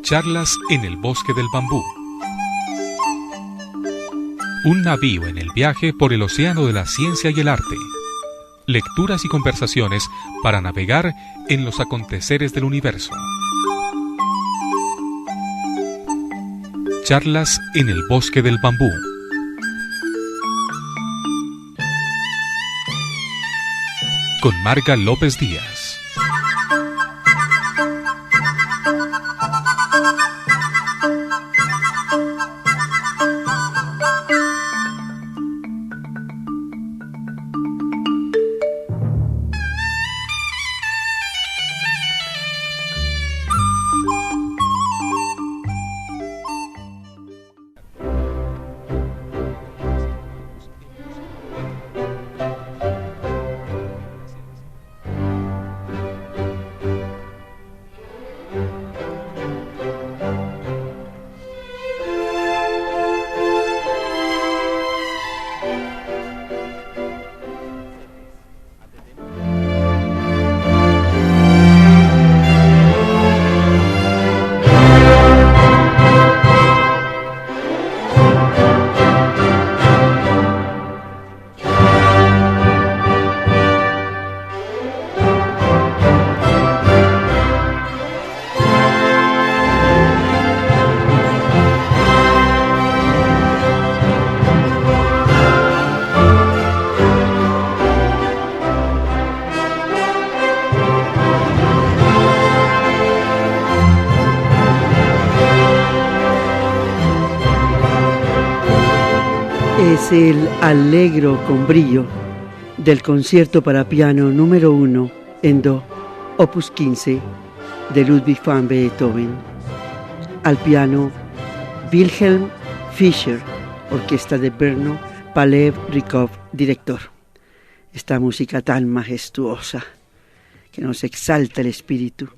Charlas en el bosque del bambú. Un navío en el viaje por el océano de la ciencia y el arte. Lecturas y conversaciones para navegar en los aconteceres del universo. Charlas en el bosque del bambú. Con Marga López Díaz. Es el Allegro con brillo del concierto para piano número 1 en do, opus 15 de Ludwig van Beethoven. Al piano Wilhelm Fischer, orquesta de Brno, Palev Rykov, director. Esta música tan majestuosa que nos exalta el espíritu,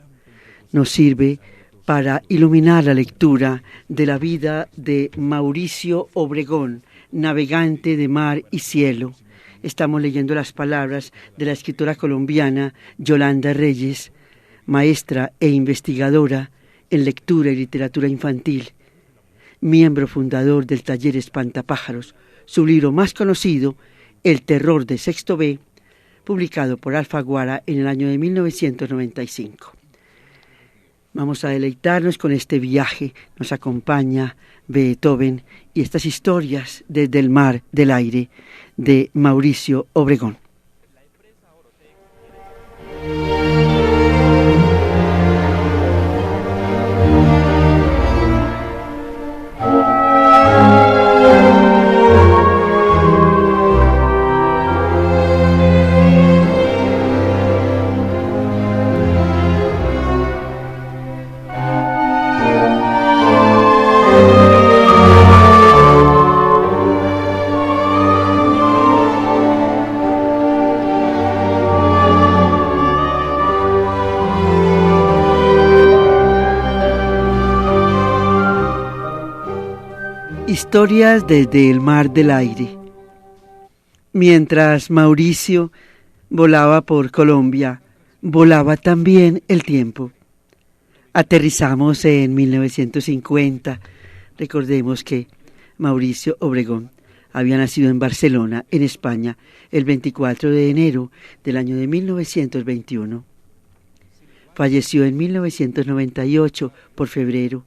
nos sirve para iluminar la lectura de la vida de Mauricio Obregón, navegante de mar y cielo. Estamos leyendo las palabras de la escritora colombiana Yolanda Reyes, maestra e investigadora en lectura y literatura infantil, miembro fundador del taller Espantapájaros, su libro más conocido, El terror de Sexto B, publicado por Alfaguara en el año de 1995. Vamos a deleitarnos con este viaje. Nos acompaña Beethoven y estas historias desde el mar del aire de Mauricio Obregón. Historias desde el mar del aire. Mientras Mauricio volaba por Colombia, volaba también el tiempo. Aterrizamos en 1950. Recordemos que Mauricio Obregón había nacido en Barcelona, en España, el 24 de enero del año de 1921. Falleció en 1998 por febrero.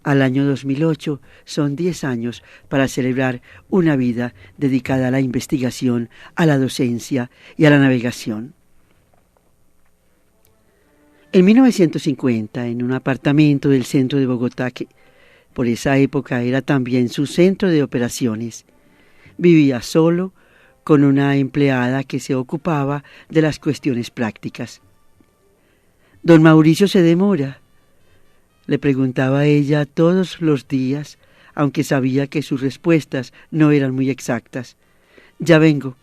Al año 2008 son 10 años para celebrar una vida dedicada a la investigación, a la docencia y a la navegación. En 1950, en un apartamento del centro de Bogotá, que por esa época era también su centro de operaciones, vivía solo con una empleada que se ocupaba de las cuestiones prácticas. Don Mauricio se demora, le preguntaba ella todos los días, aunque sabía que sus respuestas no eran muy exactas. «Ya vengo»,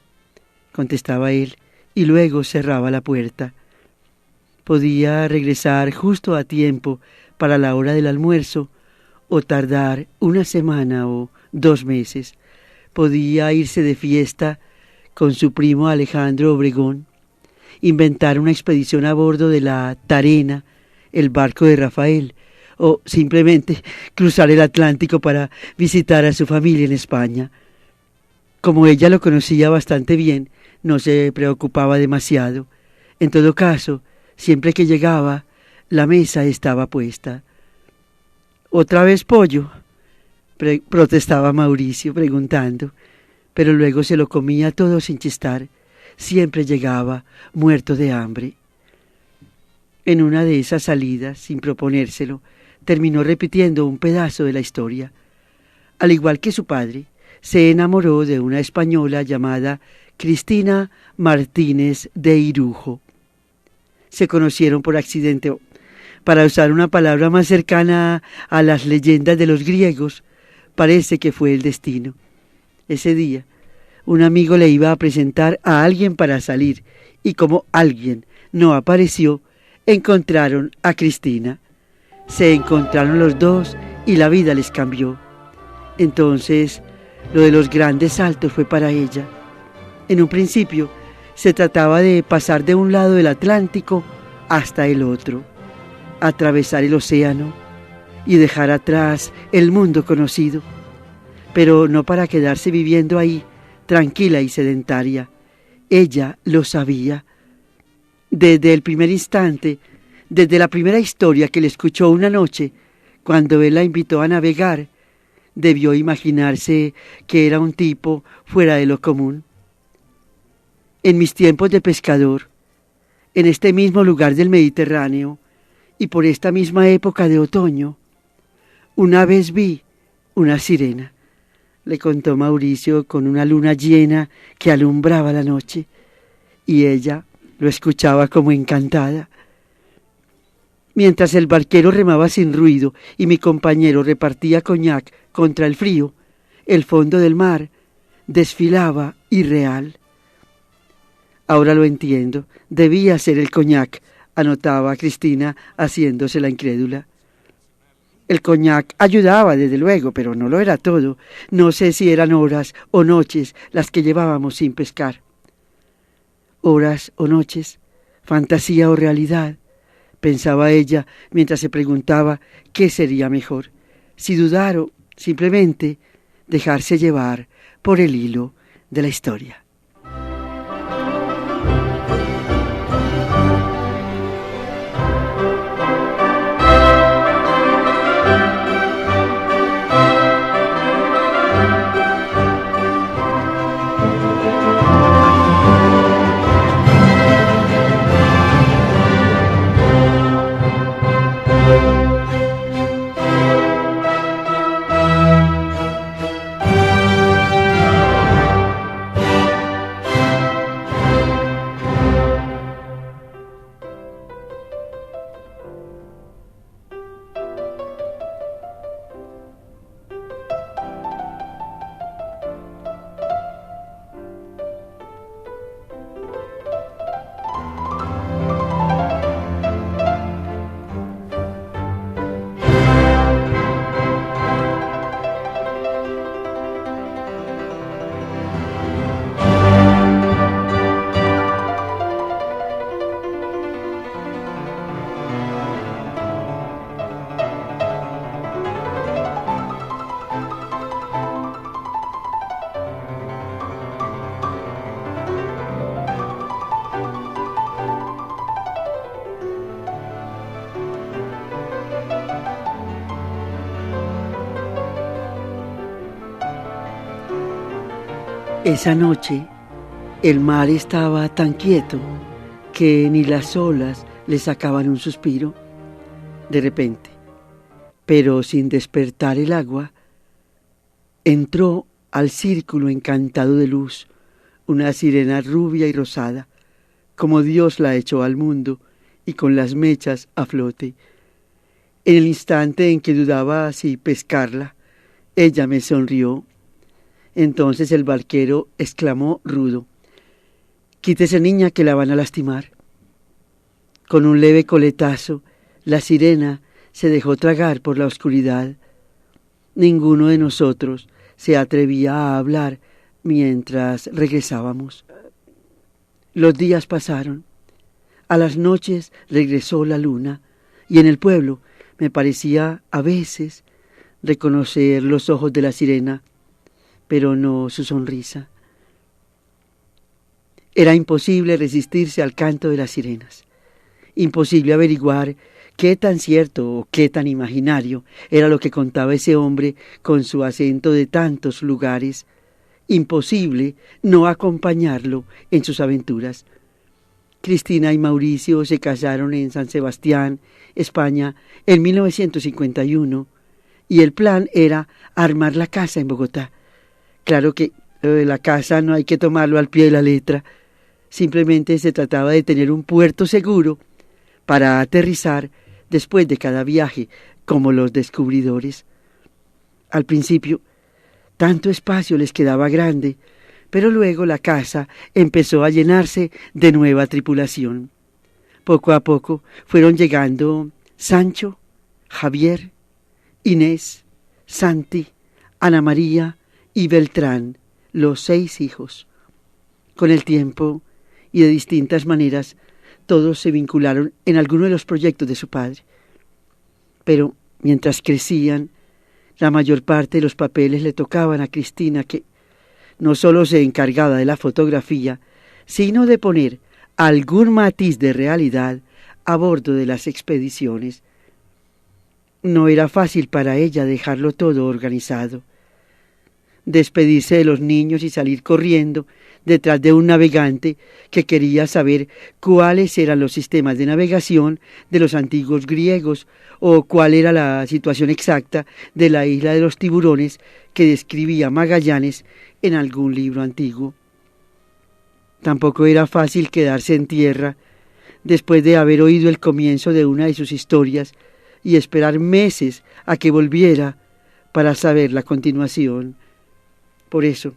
contestaba él, y luego cerraba la puerta. Podía regresar justo a tiempo para la hora del almuerzo, o tardar una semana o 2 meses. Podía irse de fiesta con su primo Alejandro Obregón, inventar una expedición a bordo de la Tarena, el barco de Rafael, o simplemente cruzar el Atlántico para visitar a su familia en España. Como ella lo conocía bastante bien, no se preocupaba demasiado. En todo caso, siempre que llegaba, la mesa estaba puesta. ¿Otra vez pollo?, protestaba Mauricio, preguntando, pero luego se lo comía todo sin chistar. Siempre llegaba muerto de hambre. En una de esas salidas, sin proponérselo, terminó repitiendo un pedazo de la historia. Al igual que su padre, se enamoró de una española llamada Cristina Martínez de Irujo. Se conocieron por accidente, para usar una palabra más cercana a las leyendas de los griegos. Parece que fue el destino. Ese día, un amigo le iba a presentar a alguien para salir, y como alguien no apareció, encontraron a Cristina. Se encontraron los dos y la vida les cambió. Entonces, lo de los grandes saltos fue para ella. En un principio, se trataba de pasar de un lado del Atlántico hasta el otro, atravesar el océano y dejar atrás el mundo conocido, pero no para quedarse viviendo ahí, tranquila y sedentaria. Ella lo sabía. Desde el primer instante, desde la primera historia que le escuchó una noche, cuando él la invitó a navegar, debió imaginarse que era un tipo fuera de lo común. En mis tiempos de pescador, en este mismo lugar del Mediterráneo, y por esta misma época de otoño, una vez vi una sirena, le contó Mauricio con una luna llena que alumbraba la noche, y ella lo escuchaba como encantada. Mientras el barquero remaba sin ruido y mi compañero repartía coñac contra el frío, el fondo del mar desfilaba irreal. Ahora lo entiendo, debía ser el coñac, anotaba Cristina haciéndose la incrédula. El coñac ayudaba, desde luego, pero no lo era todo. No sé si eran horas o noches las que llevábamos sin pescar. Horas o noches, fantasía o realidad, pensaba ella mientras se preguntaba qué sería mejor, si dudar o simplemente dejarse llevar por el hilo de la historia. Esa noche, el mar estaba tan quieto que ni las olas le sacaban un suspiro. De repente, pero sin despertar el agua, entró al círculo encantado de luz una sirena rubia y rosada, como Dios la echó al mundo y con las mechas a flote. En el instante en que dudaba si pescarla, ella me sonrió. Entonces el barquero exclamó rudo: «Quítese, niña, que la van a lastimar». Con un leve coletazo, la sirena se dejó tragar por la oscuridad. Ninguno de nosotros se atrevía a hablar mientras regresábamos. Los días pasaron. A las noches regresó la luna, y en el pueblo Me parecía a veces reconocer los ojos de la sirena, pero no su sonrisa. Era imposible resistirse al canto de las sirenas, imposible averiguar qué tan cierto o qué tan imaginario era lo que contaba ese hombre con su acento de tantos lugares, imposible no acompañarlo en sus aventuras. Cristina y Mauricio se casaron en San Sebastián, España, en 1951, y el plan era armar la casa en Bogotá. Claro que la casa no hay que tomarlo al pie de la letra, simplemente se trataba de tener un puerto seguro para aterrizar después de cada viaje, como los descubridores. Al principio, tanto espacio les quedaba grande, pero luego la casa empezó a llenarse de nueva tripulación. Poco a poco fueron llegando Sancho, Javier, Inés, Santi, Ana María y Beltrán, los 6 hijos. Con el tiempo y de distintas maneras, todos se vincularon en alguno de los proyectos de su padre. Pero mientras crecían, la mayor parte de los papeles le tocaban a Cristina, que no solo se encargaba de la fotografía, sino de poner algún matiz de realidad a bordo de las expediciones. No era fácil para ella dejarlo todo organizado. Despedirse de los niños y salir corriendo detrás de un navegante que quería saber cuáles eran los sistemas de navegación de los antiguos griegos o cuál era la situación exacta de la isla de los tiburones que describía Magallanes en algún libro antiguo. Tampoco era fácil quedarse en tierra después de haber oído el comienzo de una de sus historias y esperar meses a que volviera para saber la continuación. Por eso,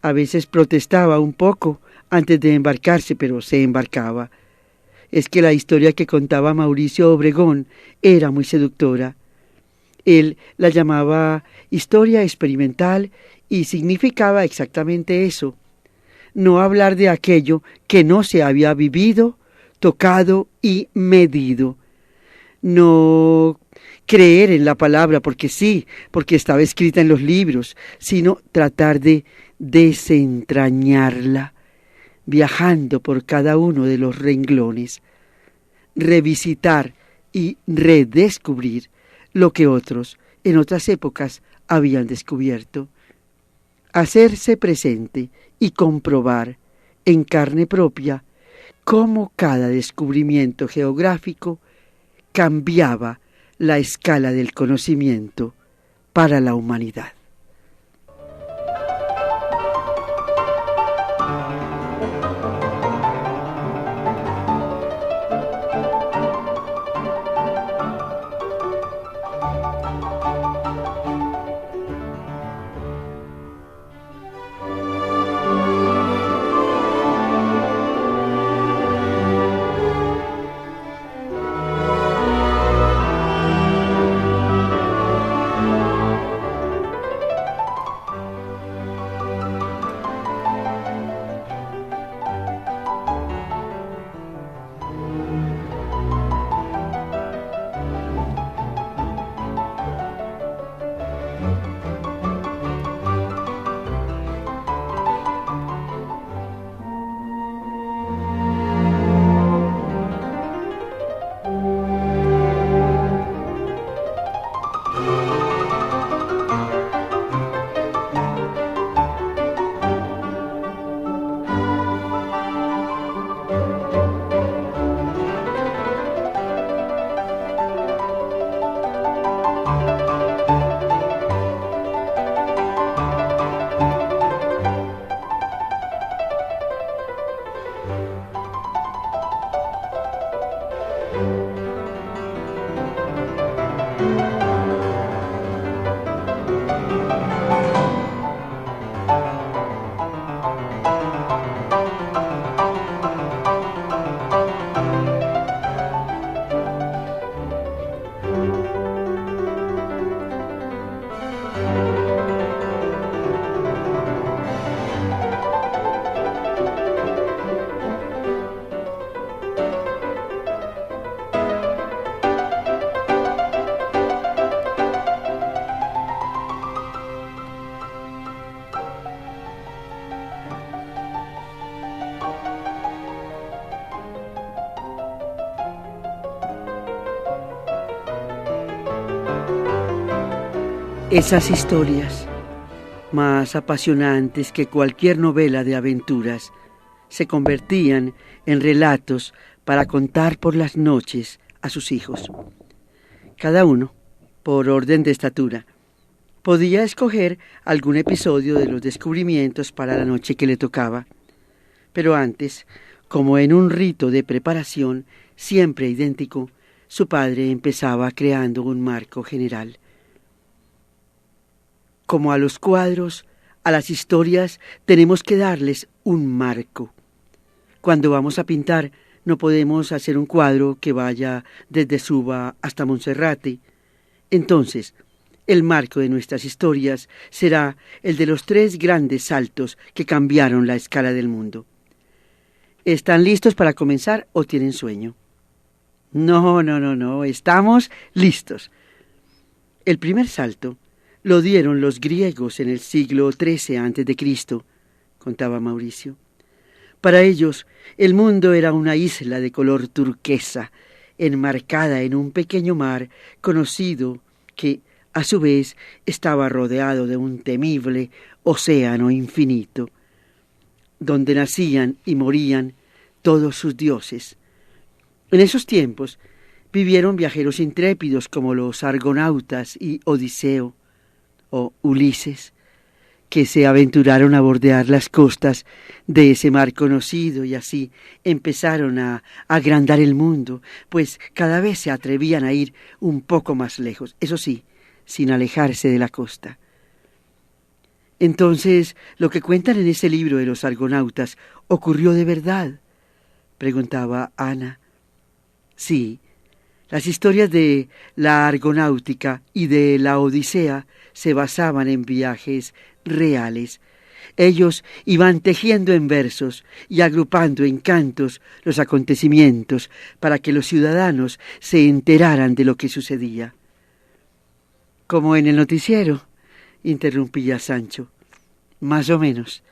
a veces protestaba un poco antes de embarcarse, pero se embarcaba. Es que la historia que contaba Mauricio Obregón era muy seductora. Él la llamaba historia experimental y significaba exactamente eso: no hablar de aquello que no se había vivido, tocado y medido. No creer en la palabra porque sí, porque estaba escrita en los libros, sino tratar de desentrañarla, viajando por cada uno de los renglones, revisitar y redescubrir lo que otros en otras épocas habían descubierto, hacerse presente y comprobar en carne propia cómo cada descubrimiento geográfico cambiaba la escala del conocimiento para la humanidad. Esas historias, más apasionantes que cualquier novela de aventuras, se convertían en relatos para contar por las noches a sus hijos. Cada uno, por orden de estatura, podía escoger algún episodio de los descubrimientos para la noche que le tocaba. Pero antes, como en un rito de preparación siempre idéntico, su padre empezaba creando un marco general. Como a los cuadros, a las historias tenemos que darles un marco. Cuando vamos a pintar, no podemos hacer un cuadro que vaya desde Suba hasta Monserrate. Entonces, el marco de nuestras historias será el de los 3 grandes saltos que cambiaron la escala del mundo. ¿Están listos para comenzar o tienen sueño? No, estamos listos. El primer salto lo dieron los griegos en el siglo XIII a.C., contaba Mauricio. Para ellos, el mundo era una isla de color turquesa, enmarcada en un pequeño mar conocido que, a su vez, estaba rodeado de un temible océano infinito, donde nacían y morían todos sus dioses. En esos tiempos vivieron viajeros intrépidos como los argonautas y Odiseo o Ulises, que se aventuraron a bordear las costas de ese mar conocido y así empezaron a agrandar el mundo, pues cada vez se atrevían a ir un poco más lejos, eso sí, sin alejarse de la costa. Entonces, ¿lo que cuentan en ese libro de los argonautas ocurrió de verdad?, preguntaba Ana. Sí, las historias de la Argonáutica y de la Odisea se basaban en viajes reales. Ellos iban tejiendo en versos y agrupando en cantos los acontecimientos para que los ciudadanos se enteraran de lo que sucedía. Como en el noticiero, interrumpía Sancho. Más o menos.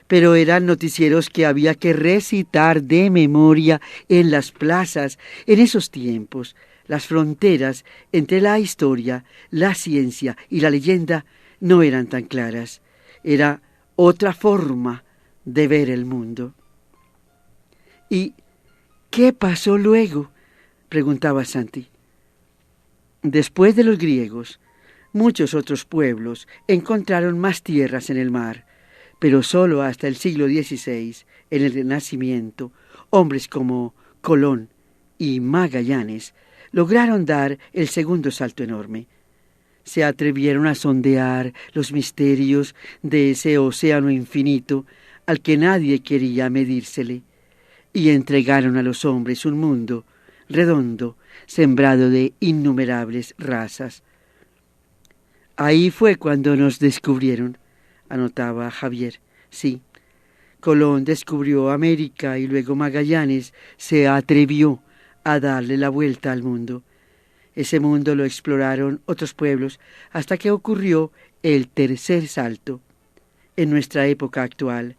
Pero eran noticieros que había que recitar de memoria en las plazas. En esos tiempos, las fronteras entre la historia, la ciencia y la leyenda no eran tan claras. Era otra forma de ver el mundo. ¿Y qué pasó luego?, preguntaba Santi. Después de los griegos, muchos otros pueblos encontraron más tierras en el mar, pero solo hasta el siglo XVI, en el Renacimiento, hombres como Colón y Magallanes lograron dar el segundo salto enorme. Se atrevieron a sondear los misterios de ese océano infinito al que nadie quería medírsele, y entregaron a los hombres un mundo redondo, sembrado de innumerables razas. Ahí fue cuando nos descubrieron, anotaba Javier. Sí, Colón descubrió América y luego Magallanes se atrevió a darle la vuelta al mundo. Ese mundo lo exploraron otros pueblos hasta que ocurrió el tercer salto. En nuestra época actual,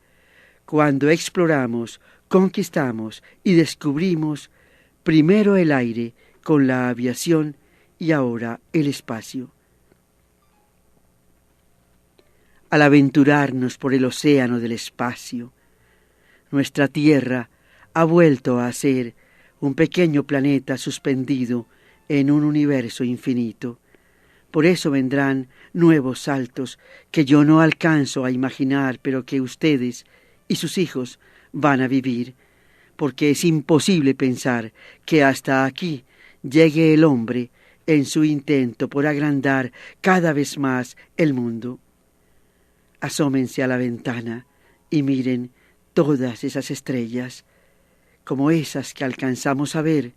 cuando exploramos, conquistamos y descubrimos primero el aire con la aviación y ahora el espacio. Al aventurarnos por el océano del espacio, nuestra Tierra ha vuelto a ser un pequeño planeta suspendido en un universo infinito. Por eso vendrán nuevos saltos que yo no alcanzo a imaginar, pero que ustedes y sus hijos van a vivir, porque es imposible pensar que hasta aquí llegue el hombre en su intento por agrandar cada vez más el mundo. Asómense a la ventana y miren todas esas estrellas. Como esas que alcanzamos a ver,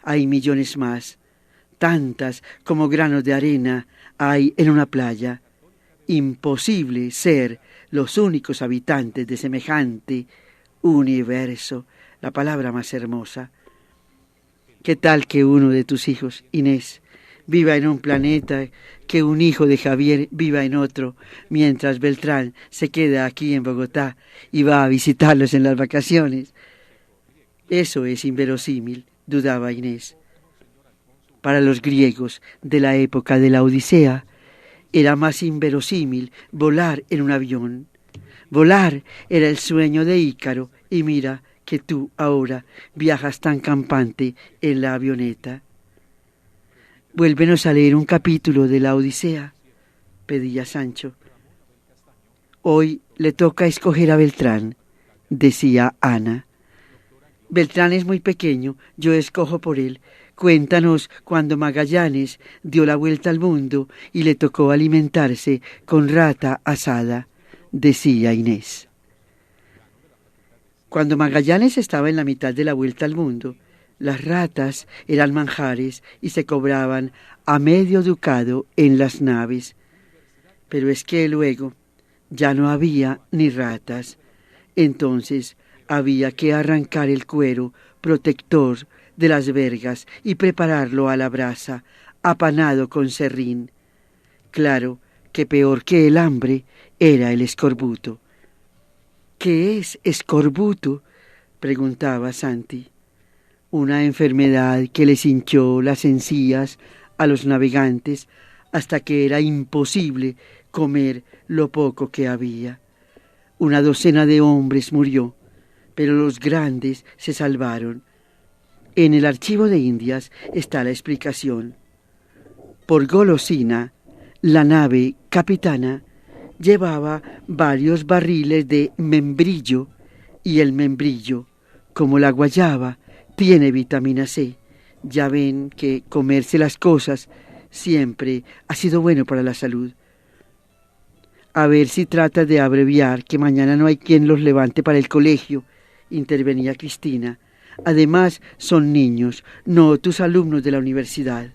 hay millones más. Tantas como granos de arena hay en una playa. Imposible ser los únicos habitantes de semejante universo, la palabra más hermosa. ¿Qué tal que uno de tus hijos, Inés, viva en un planeta, que un hijo de Javier viva en otro, mientras Beltrán se queda aquí en Bogotá y va a visitarlos en las vacaciones? Eso es inverosímil, dudaba Inés. Para los griegos de la época de la Odisea, Era más inverosímil volar en un avión. Volar era el sueño de Ícaro, y mira que tú ahora viajas tan campante en la avioneta. Vuélvenos a leer un capítulo de la Odisea, pedía Sancho. Hoy le toca escoger a Beltrán, decía Ana. Beltrán es muy pequeño, yo escojo por él. Cuéntanos cuando Magallanes dio la vuelta al mundo y le tocó alimentarse con rata asada, decía Inés. Cuando Magallanes estaba en la mitad de la vuelta al mundo, las ratas eran manjares y se cobraban a medio ducado en las naves. Pero es que luego ya no había ni ratas. Entonces había que arrancar el cuero protector de las vergas y prepararlo a la brasa, apanado con serrín. Claro que peor que el hambre era el escorbuto. ¿Qué es escorbuto?, preguntaba Santi. Una enfermedad que les hinchó las encías a los navegantes hasta que era imposible comer lo poco que había. 12 de hombres murió, pero los grandes se salvaron. En el archivo de Indias está la explicación. Por golosina, la nave capitana llevaba varios barriles de membrillo, y el membrillo, como la guayaba, tiene vitamina C. Ya ven que comerse las cosas siempre ha sido bueno para la salud. A ver si trata de abreviar, que mañana no hay quien los levante para el colegio, intervenía Cristina. Además, son niños, no tus alumnos de la universidad.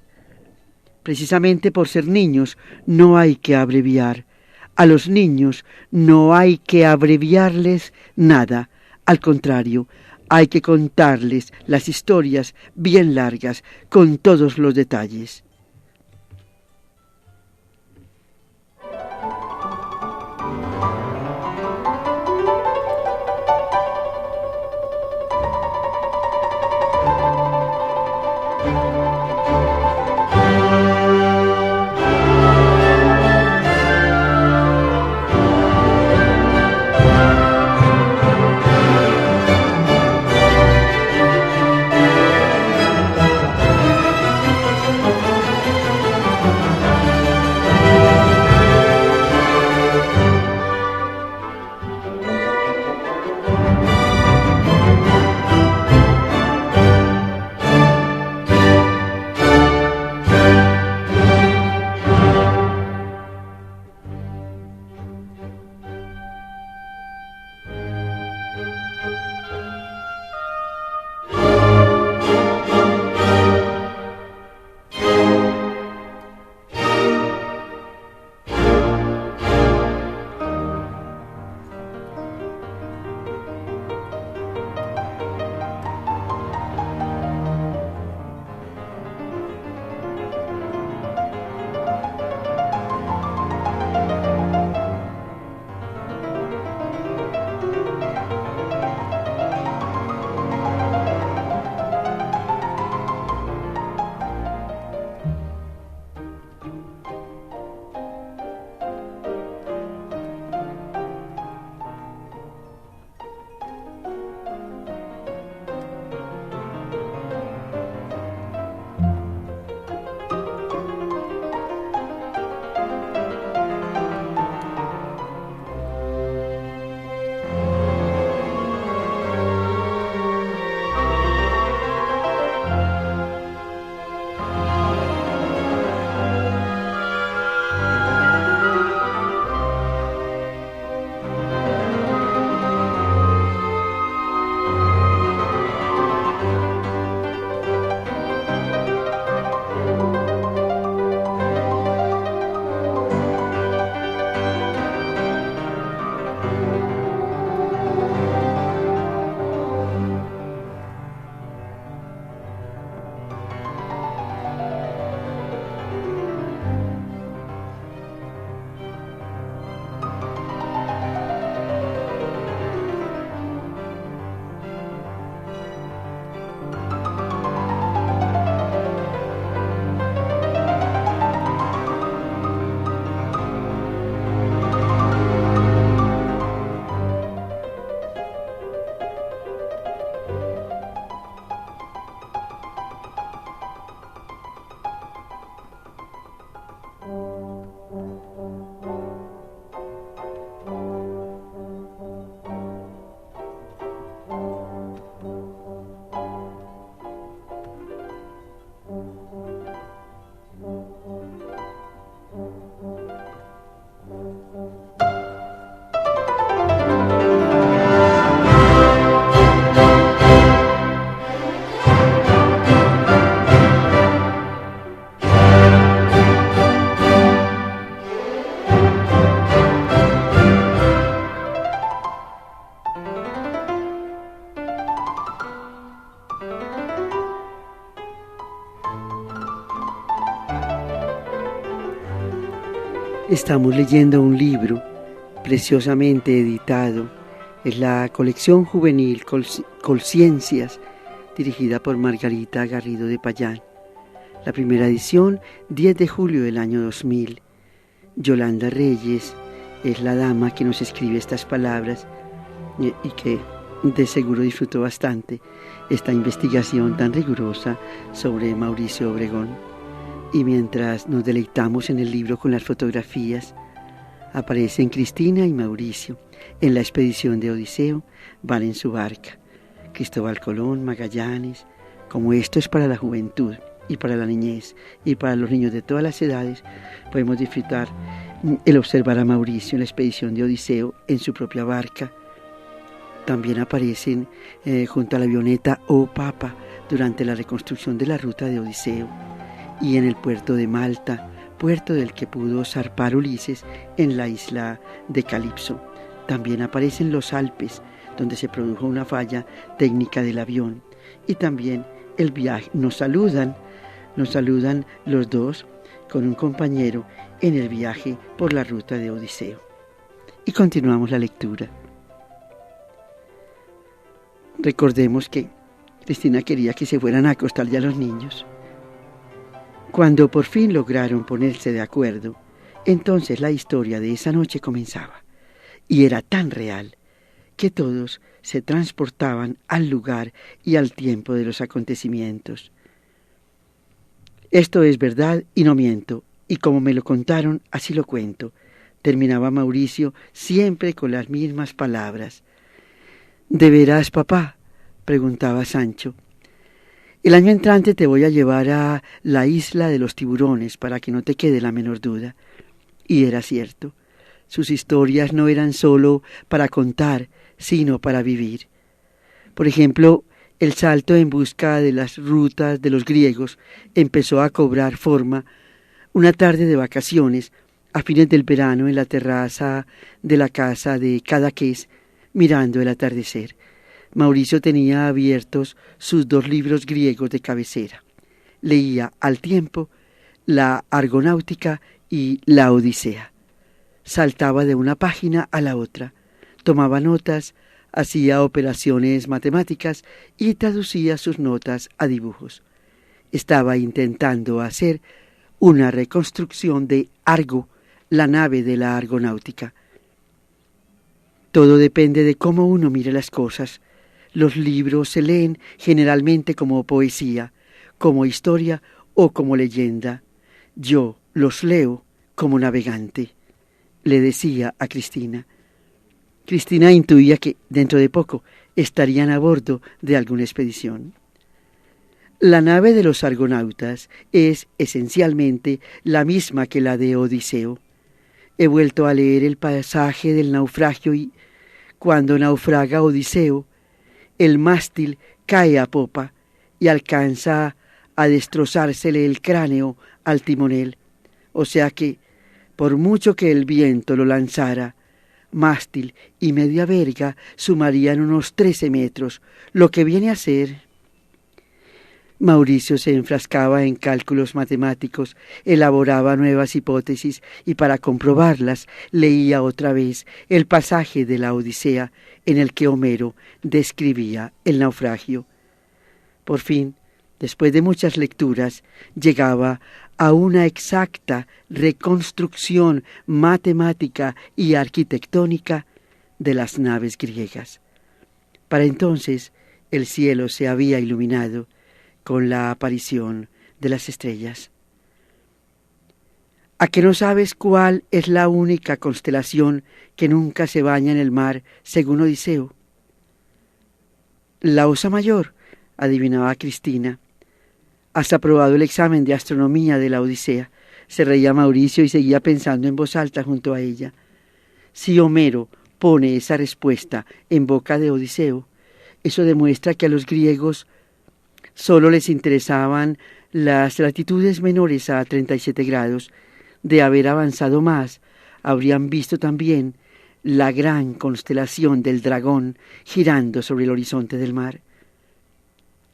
Precisamente por ser niños, no hay que abreviar. A los niños no hay que abreviarles nada. Al contrario, hay que contarles las historias bien largas, con todos los detalles. Estamos leyendo un libro preciosamente editado. Es la colección juvenil Colciencias, dirigida por Margarita Garrido de Payán. La primera edición, 10 de julio del año 2000. Yolanda Reyes es la dama que nos escribe estas palabras y que de seguro disfrutó bastante esta investigación tan rigurosa sobre Mauricio Obregón. Y mientras nos deleitamos en el libro con las fotografías, aparecen Cristina y Mauricio en la expedición de Odiseo, van en su barca. Cristóbal Colón, Magallanes, como esto es para la juventud y para la niñez y para los niños de todas las edades, podemos disfrutar el observar a Mauricio en la expedición de Odiseo en su propia barca. También aparecen junto a la avioneta O Papa durante la reconstrucción de la ruta de Odiseo, y en el puerto de Malta, puerto del que pudo zarpar Ulises en la isla de Calipso. También aparecen los Alpes, donde se produjo una falla técnica del avión, y también el viaje. Nos saludan los dos con un compañero en el viaje por la ruta de Odiseo. Y continuamos la lectura. Recordemos que Cristina quería que se fueran a acostar ya los niños. Cuando por fin lograron ponerse de acuerdo, entonces la historia de esa noche comenzaba, y era tan real que todos se transportaban al lugar y al tiempo de los acontecimientos. Esto es verdad y no miento, y como me lo contaron, así lo cuento, terminaba Mauricio siempre con las mismas palabras. ¿De veras, papá?, preguntaba Sancho. El año entrante te voy a llevar a la isla de los tiburones para que no te quede la menor duda. Y era cierto. Sus historias no eran solo para contar, sino para vivir. Por ejemplo, el salto en busca de las rutas de los griegos empezó a cobrar forma una tarde de vacaciones a fines del verano en la terraza de la casa de Cadaqués, mirando el atardecer. Mauricio tenía abiertos sus 2 libros griegos de cabecera. Leía al tiempo la Argonáutica y la Odisea. Saltaba de una página a la otra, tomaba notas, hacía operaciones matemáticas y traducía sus notas a dibujos. Estaba intentando hacer una reconstrucción de Argo, la nave de la Argonáutica. Todo depende de cómo uno mire las cosas. Los libros se leen generalmente como poesía, como historia o como leyenda. Yo los leo como navegante, le decía a Cristina. Cristina intuía que dentro de poco estarían a bordo de alguna expedición. La nave de los argonautas es esencialmente la misma que la de Odiseo. He vuelto a leer el pasaje del naufragio y, cuando naufraga Odiseo, el mástil cae a popa y alcanza a destrozársele el cráneo al timonel. O sea que, por mucho que el viento lo lanzara, mástil y media verga sumarían unos 13 metros, lo que viene a ser... Mauricio se enfrascaba en cálculos matemáticos, elaboraba nuevas hipótesis y para comprobarlas leía otra vez el pasaje de la Odisea en el que Homero describía el naufragio. Por fin, después de muchas lecturas, llegaba a una exacta reconstrucción matemática y arquitectónica de las naves griegas. Para entonces el cielo se había iluminado con la aparición de las estrellas. ¿A que no sabes cuál es la única constelación que nunca se baña en el mar, según Odiseo? La Osa Mayor, adivinaba Cristina. ¿Has aprobado el examen de astronomía de la Odisea? Se reía Mauricio y seguía pensando en voz alta junto a ella. Si Homero pone esa respuesta en boca de Odiseo, eso demuestra que a los griegos solo les interesaban las latitudes menores a 37 grados. De haber avanzado más, habrían visto también la gran constelación del dragón girando sobre el horizonte del mar.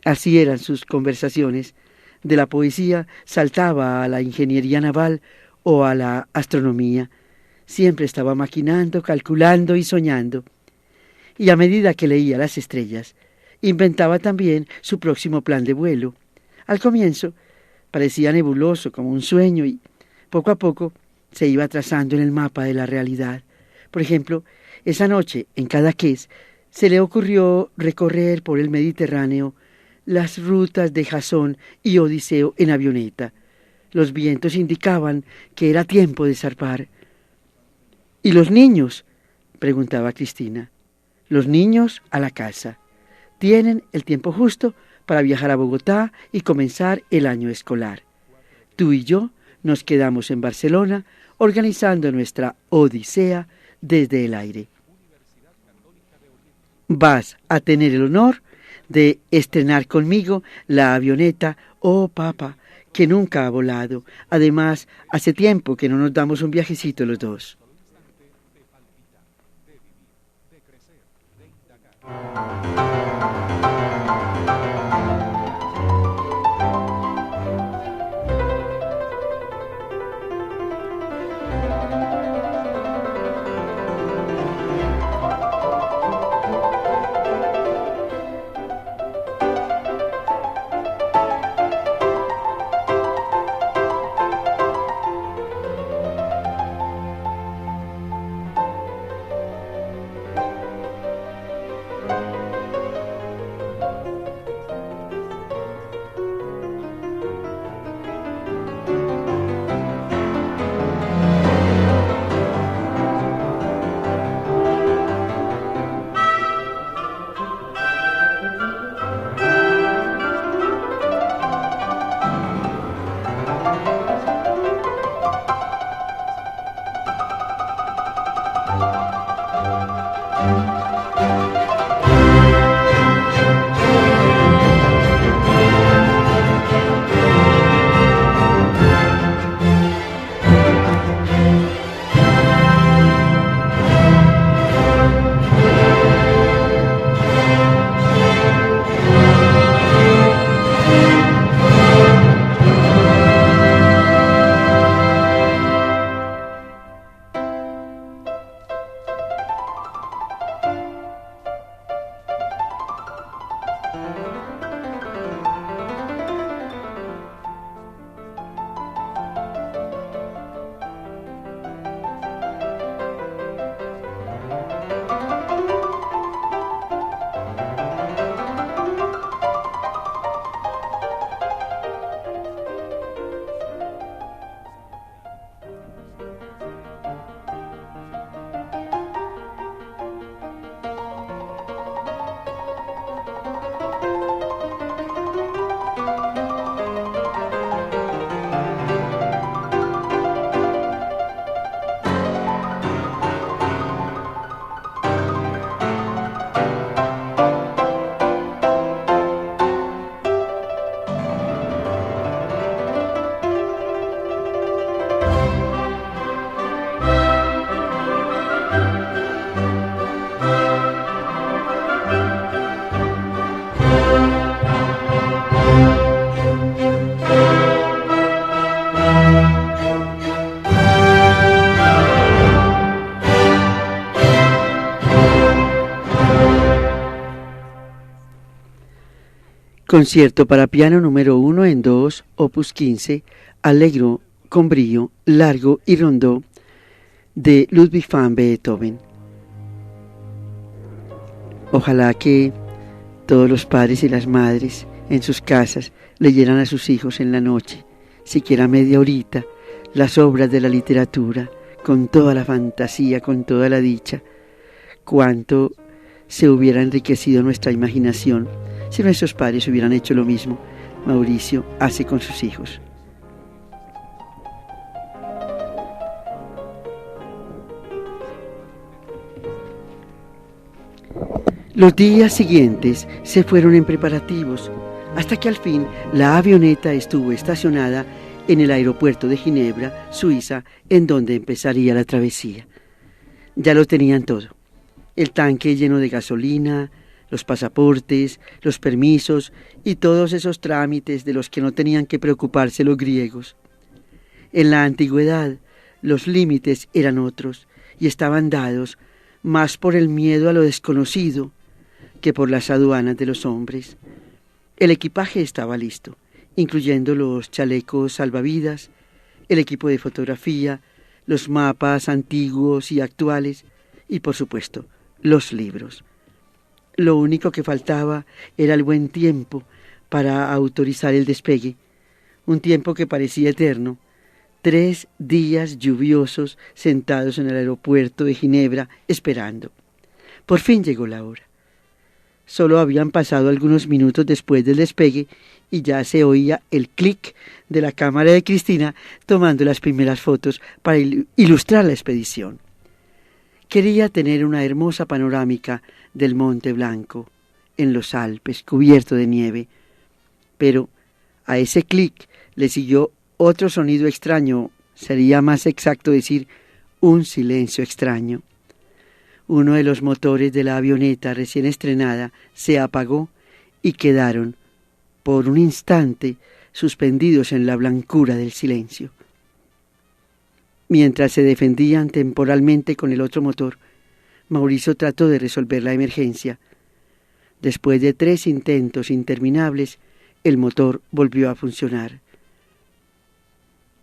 Así eran sus conversaciones. De la poesía saltaba a la ingeniería naval o a la astronomía. Siempre estaba maquinando, calculando y soñando. Y a medida que leía las estrellas, inventaba también su próximo plan de vuelo. Al comienzo parecía nebuloso como un sueño y poco a poco se iba trazando en el mapa de la realidad. Por ejemplo, esa noche en Cadaqués se le ocurrió recorrer por el Mediterráneo las rutas de Jasón y Odiseo en avioneta. Los vientos indicaban que era tiempo de zarpar. ¿Y los niños?, preguntaba Cristina. Los niños a la casa. Tienen el tiempo justo para viajar a Bogotá y comenzar el año escolar. Tú y yo nos quedamos en Barcelona organizando nuestra odisea desde el aire. Vas a tener el honor de estrenar conmigo la avioneta Oh Papa, que nunca ha volado. Además, hace tiempo que no nos damos un viajecito los dos. Concierto para piano número 1 en do, opus 15, Allegro con brío, largo y rondó, de Ludwig van Beethoven. Ojalá que todos los padres y las madres en sus casas leyeran a sus hijos en la noche, siquiera media horita, las obras de la literatura, con toda la fantasía, con toda la dicha. Cuánto se hubiera enriquecido nuestra imaginación si nuestros padres hubieran hecho lo mismo. Mauricio hace con sus hijos. Los días siguientes se fueron en preparativos, hasta que al fin la avioneta estuvo estacionada en el aeropuerto de Ginebra, Suiza, en donde empezaría la travesía. Ya lo tenían todo: el tanque lleno de gasolina, los pasaportes, los permisos y todos esos trámites de los que no tenían que preocuparse los griegos. En la antigüedad los límites eran otros y estaban dados más por el miedo a lo desconocido que por las aduanas de los hombres. El equipaje estaba listo, incluyendo los chalecos salvavidas, el equipo de fotografía, los mapas antiguos y actuales y, por supuesto, los libros. Lo único que faltaba era el buen tiempo para autorizar el despegue, un tiempo que parecía eterno. 3 días lluviosos sentados en el aeropuerto de Ginebra esperando. Por fin llegó la hora. Solo habían pasado algunos minutos después del despegue y ya se oía el clic de la cámara de Cristina tomando las primeras fotos para ilustrar la expedición. Quería tener una hermosa panorámica del Monte Blanco, en los Alpes, cubierto de nieve. Pero a ese clic le siguió otro sonido extraño, sería más exacto decir un silencio extraño. Uno de los motores de la avioneta recién estrenada se apagó y quedaron, por un instante, suspendidos en la blancura del silencio. Mientras se defendían temporalmente con el otro motor, Mauricio trató de resolver la emergencia. Después de 3 intentos interminables, el motor volvió a funcionar.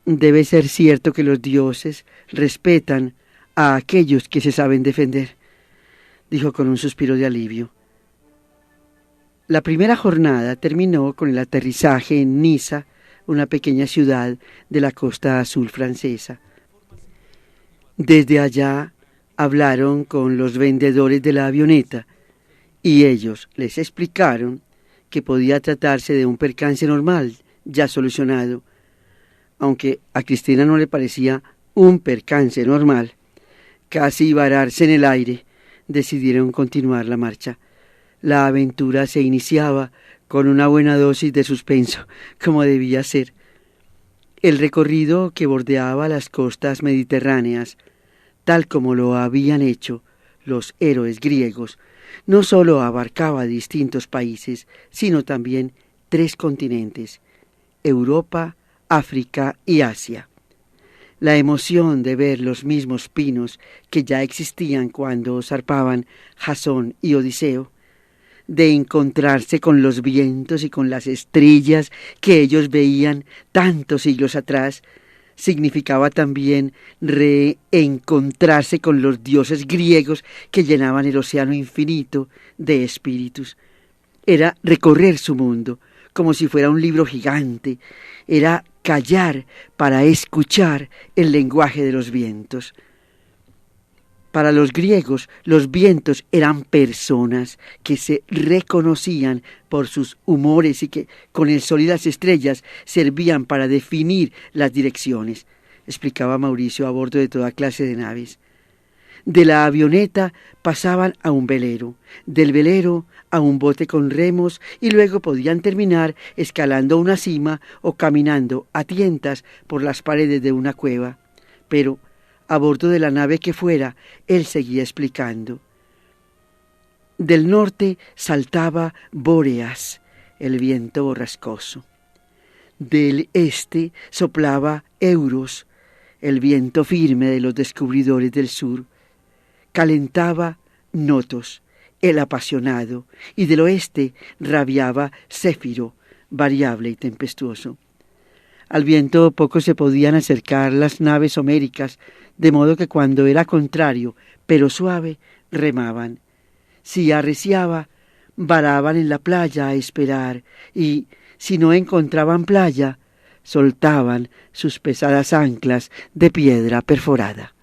Debe ser cierto que los dioses respetan a aquellos que se saben defender, dijo con un suspiro de alivio. La primera jornada terminó con el aterrizaje en Niza, una pequeña ciudad de la costa azul francesa. Desde allá hablaron con los vendedores de la avioneta y ellos les explicaron que podía tratarse de un percance normal, ya solucionado, aunque a Cristina no le parecía un percance normal. Casi vararse en el aire, decidieron continuar la marcha. La aventura se iniciaba con una buena dosis de suspenso, como debía ser. El recorrido que bordeaba las costas mediterráneas, tal como lo habían hecho los héroes griegos, no solo abarcaba distintos países, sino también 3 continentes, Europa, África y Asia. La emoción de ver los mismos pinos que ya existían cuando zarpaban Jasón y Odiseo, de encontrarse con los vientos y con las estrellas que ellos veían tantos siglos atrás, significaba también reencontrarse con los dioses griegos que llenaban el océano infinito de espíritus. Era recorrer su mundo, como si fuera un libro gigante. Era callar para escuchar el lenguaje de los vientos. Para los griegos, los vientos eran personas que se reconocían por sus humores y que, con el sol y las estrellas, servían para definir las direcciones, explicaba Mauricio a bordo de toda clase de naves. De la avioneta pasaban a un velero, del velero a un bote con remos y luego podían terminar escalando una cima o caminando a tientas por las paredes de una cueva. Pero a bordo de la nave que fuera, él seguía explicando. Del norte saltaba Bóreas, el viento borrascoso. Del este soplaba Euros, el viento firme de los descubridores del sur. Calentaba Notos, el apasionado, y del oeste rabiaba Céfiro, variable y tempestuoso. Al viento poco se podían acercar las naves homéricas, de modo que cuando era contrario, pero suave, remaban. Si arreciaba, varaban en la playa a esperar, y, si no encontraban playa, soltaban sus pesadas anclas de piedra perforada.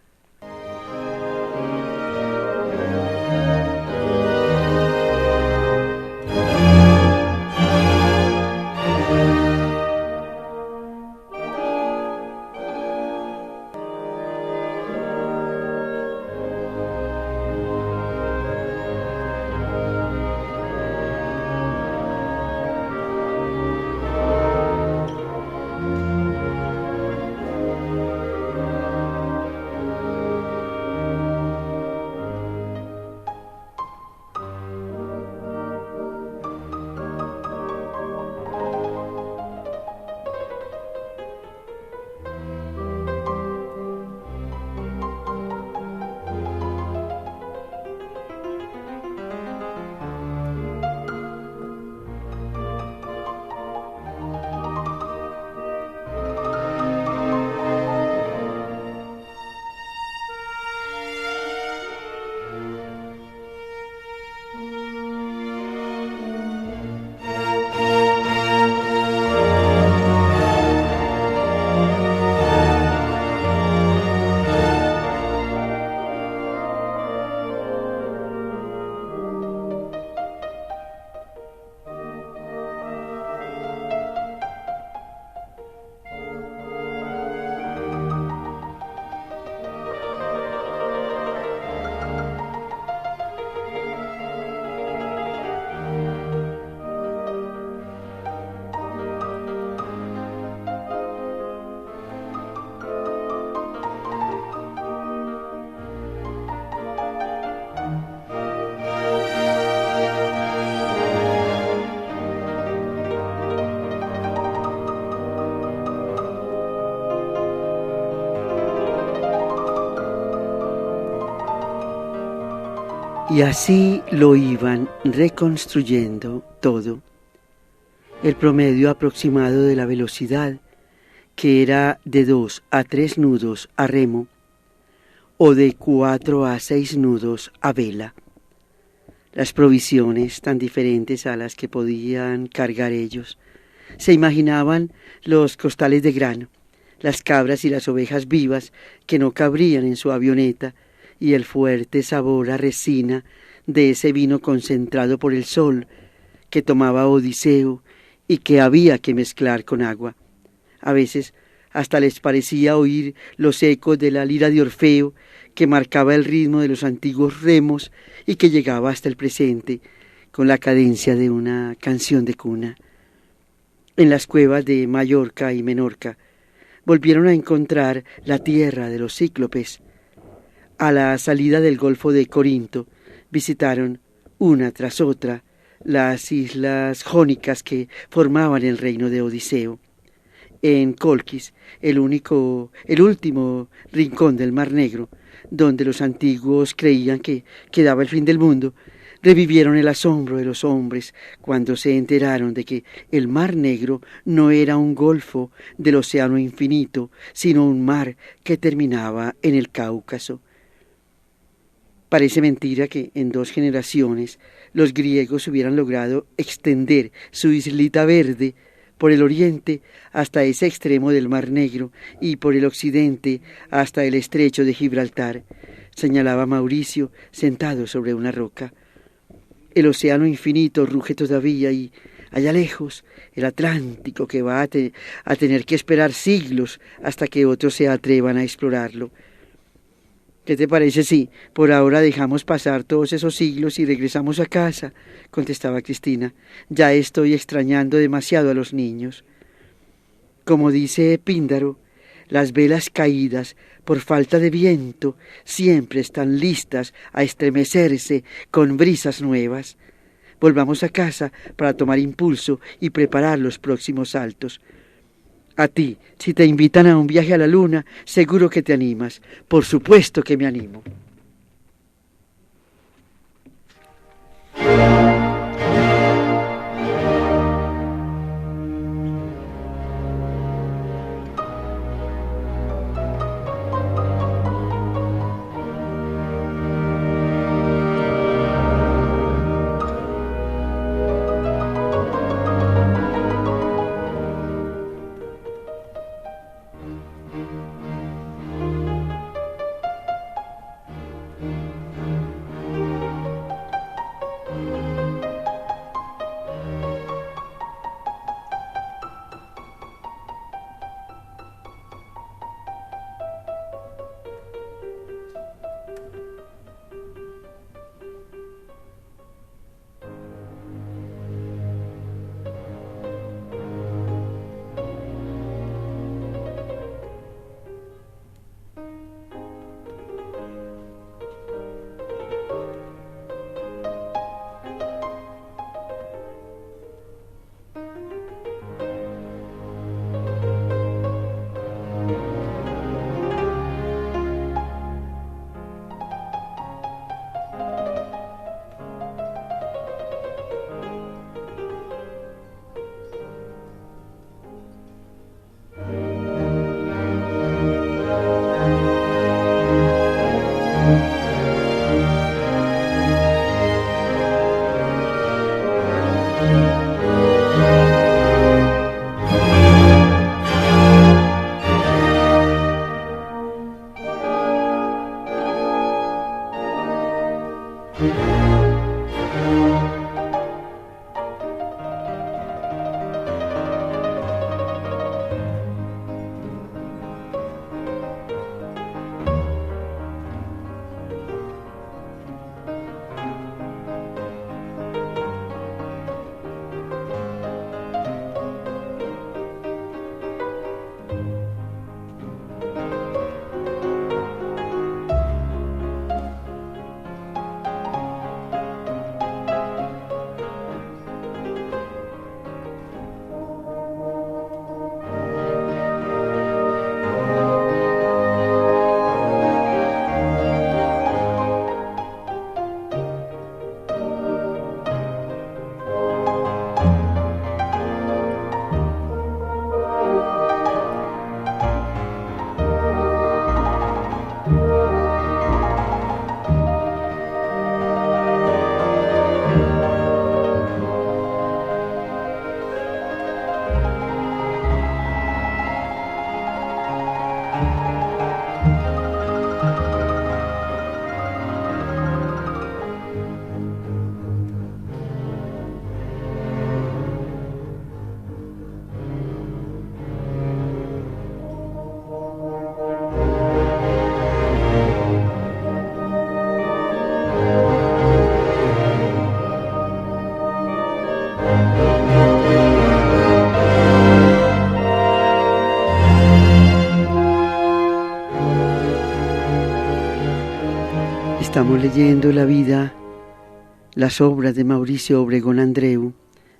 Y así lo iban reconstruyendo todo. El promedio aproximado de la velocidad, que era de 2 a 3 nudos a remo, o de 4 a 6 nudos a vela. Las provisiones tan diferentes a las que podían cargar ellos. Se imaginaban los costales de grano, las cabras y las ovejas vivas que no cabrían en su avioneta, y el fuerte sabor a resina de ese vino concentrado por el sol que tomaba Odiseo y que había que mezclar con agua. A veces hasta les parecía oír los ecos de la lira de Orfeo que marcaba el ritmo de los antiguos remos y que llegaba hasta el presente con la cadencia de una canción de cuna. En las cuevas de Mallorca y Menorca volvieron a encontrar la tierra de los cíclopes. A la salida del Golfo de Corinto visitaron, una tras otra, las islas jónicas que formaban el reino de Odiseo. En Colquis, el último rincón del Mar Negro, donde los antiguos creían que quedaba el fin del mundo, revivieron el asombro de los hombres cuando se enteraron de que el Mar Negro no era un golfo del océano infinito, sino un mar que terminaba en el Cáucaso. Parece mentira que en 2 generaciones los griegos hubieran logrado extender su islita verde por el oriente hasta ese extremo del Mar Negro y por el occidente hasta el estrecho de Gibraltar, señalaba Mauricio sentado sobre una roca. El océano infinito ruge todavía y allá lejos el Atlántico que va a tener que esperar siglos hasta que otros se atrevan a explorarlo. ¿Qué te parece si por ahora dejamos pasar todos esos siglos y regresamos a casa?, contestaba Cristina. Ya estoy extrañando demasiado a los niños. Como dice Píndaro, las velas caídas por falta de viento siempre están listas a estremecerse con brisas nuevas. Volvamos a casa para tomar impulso y preparar los próximos saltos. A ti, si te invitan a un viaje a la luna, seguro que te animas. Por supuesto que me animo. Estamos leyendo la vida, las obras de Mauricio Obregón Andreu,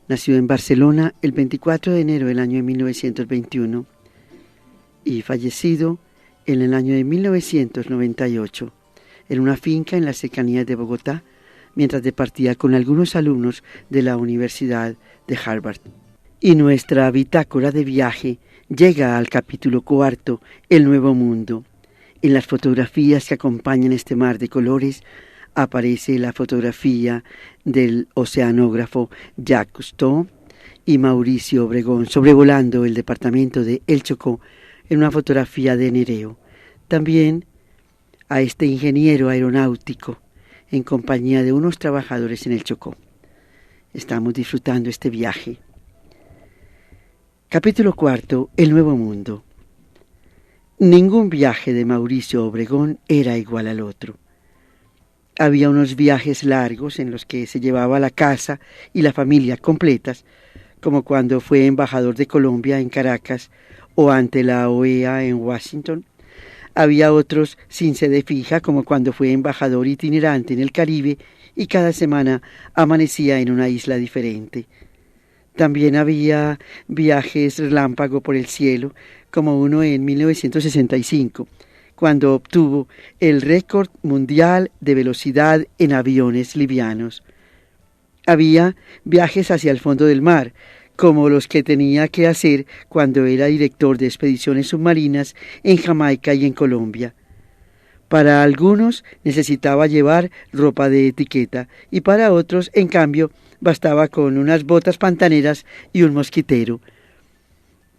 nacido en Barcelona el 24 de enero del año de 1921 y fallecido en el año de 1998 en una finca en las cercanías de Bogotá, mientras departía con algunos alumnos de la Universidad de Harvard. Y nuestra bitácora de viaje llega al capítulo 4, El Nuevo Mundo. En las fotografías que acompañan este mar de colores aparece la fotografía del oceanógrafo Jacques Cousteau y Mauricio Obregón sobrevolando el departamento de El Chocó en una fotografía de Nereo. También a este ingeniero aeronáutico en compañía de unos trabajadores en el Chocó. Estamos disfrutando este viaje. Capítulo 4. El Nuevo Mundo. Ningún viaje de Mauricio Obregón era igual al otro. Había unos viajes largos en los que se llevaba la casa y la familia completas, como cuando fue embajador de Colombia en Caracas o ante la OEA en Washington. Había otros sin sede fija, como cuando fue embajador itinerante en el Caribe y cada semana amanecía en una isla diferente. También había viajes relámpago por el cielo, como uno en 1965, cuando obtuvo el récord mundial de velocidad en aviones livianos. Había viajes hacia el fondo del mar, como los que tenía que hacer cuando era director de expediciones submarinas en Jamaica y en Colombia. Para algunos necesitaba llevar ropa de etiqueta y para otros, en cambio, bastaba con unas botas pantaneras y un mosquitero.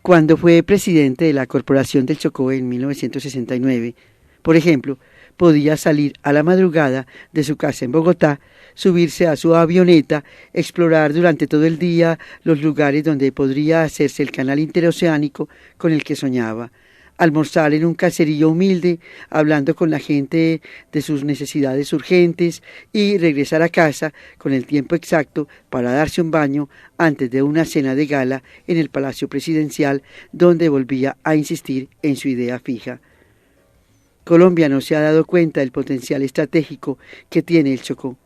Cuando fue presidente de la Corporación del Chocó en 1969, por ejemplo, podía salir a la madrugada de su casa en Bogotá, subirse a su avioneta, explorar durante todo el día los lugares donde podría hacerse el canal interoceánico con el que soñaba, almorzar en un caserío humilde, hablando con la gente de sus necesidades urgentes y regresar a casa con el tiempo exacto para darse un baño antes de una cena de gala en el Palacio Presidencial, donde volvía a insistir en su idea fija. Colombia no se ha dado cuenta del potencial estratégico que tiene el Chocó.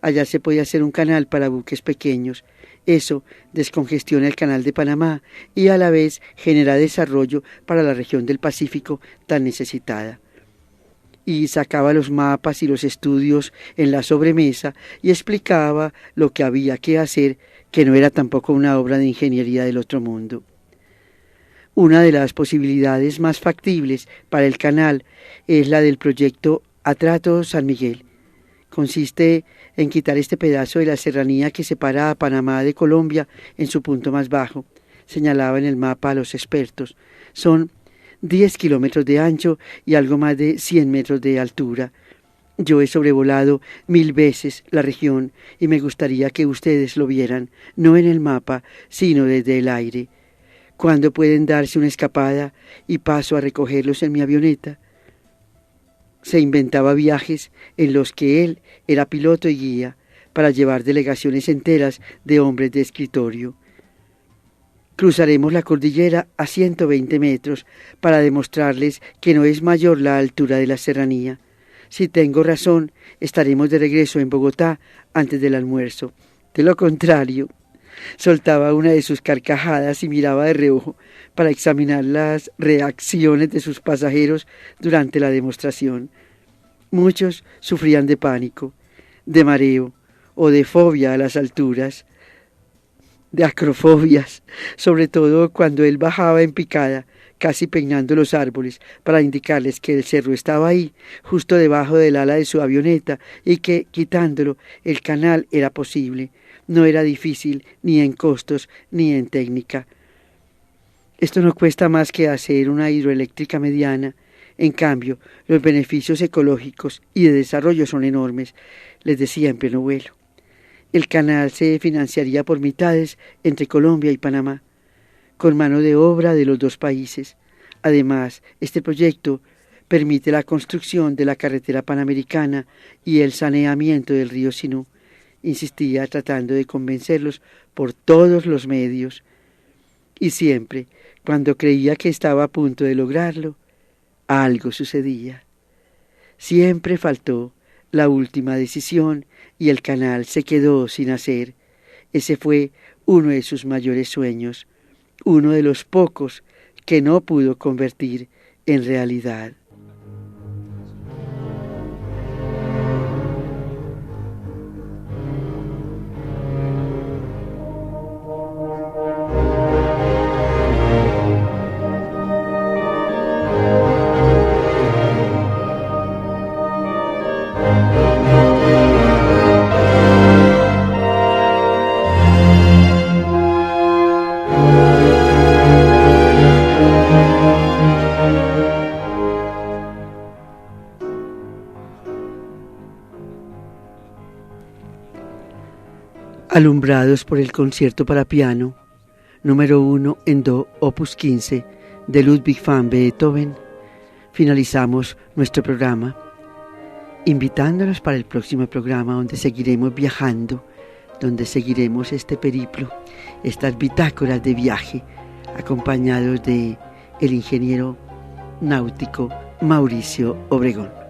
Allá se puede hacer un canal para buques pequeños. Eso descongestiona el canal de Panamá y a la vez genera desarrollo para la región del Pacífico tan necesitada. Y sacaba los mapas y los estudios en la sobremesa y explicaba lo que había que hacer, que no era tampoco una obra de ingeniería del otro mundo. Una de las posibilidades más factibles para el canal es la del proyecto Atrato San Miguel. Consiste en quitar este pedazo de la serranía que separa a Panamá de Colombia en su punto más bajo, señalaba en el mapa a los expertos. Son 10 kilómetros de ancho y algo más de 100 metros de altura. Yo he sobrevolado 1000 veces la región y me gustaría que ustedes lo vieran, no en el mapa, sino desde el aire. ¿Cuándo pueden darse una escapada y paso a recogerlos en mi avioneta? Se inventaba viajes en los que él era piloto y guía para llevar delegaciones enteras de hombres de escritorio. Cruzaremos la cordillera a 120 metros para demostrarles que no es mayor la altura de la serranía. Si tengo razón, estaremos de regreso en Bogotá antes del almuerzo. De lo contrario, soltaba una de sus carcajadas y miraba de reojo para examinar las reacciones de sus pasajeros durante la demostración. Muchos sufrían de pánico, de mareo o de fobia a las alturas, de acrofobias, sobre todo cuando él bajaba en picada, casi peinando los árboles, para indicarles que el cerro estaba ahí, justo debajo del ala de su avioneta, y que, quitándolo, el canal era posible. No era difícil, ni en costos, ni en técnica. Esto no cuesta más que hacer una hidroeléctrica mediana. En cambio, los beneficios ecológicos y de desarrollo son enormes, les decía en pleno vuelo. El canal se financiaría por mitades entre Colombia y Panamá, con mano de obra de los dos países. Además, este proyecto permite la construcción de la carretera panamericana y el saneamiento del río Sinú. Insistía tratando de convencerlos por todos los medios. Y siempre, cuando creía que estaba a punto de lograrlo, algo sucedía. Siempre faltó la última decisión y el canal se quedó sin hacer. Ese fue uno de sus mayores sueños, uno de los pocos que no pudo convertir en realidad. Alumbrados por el concierto para piano, número 1 en Do, opus 15, de Ludwig van Beethoven, finalizamos nuestro programa, invitándolos para el próximo programa donde seguiremos viajando, donde seguiremos este periplo, estas bitácoras de viaje, acompañados de el ingeniero náutico Mauricio Obregón.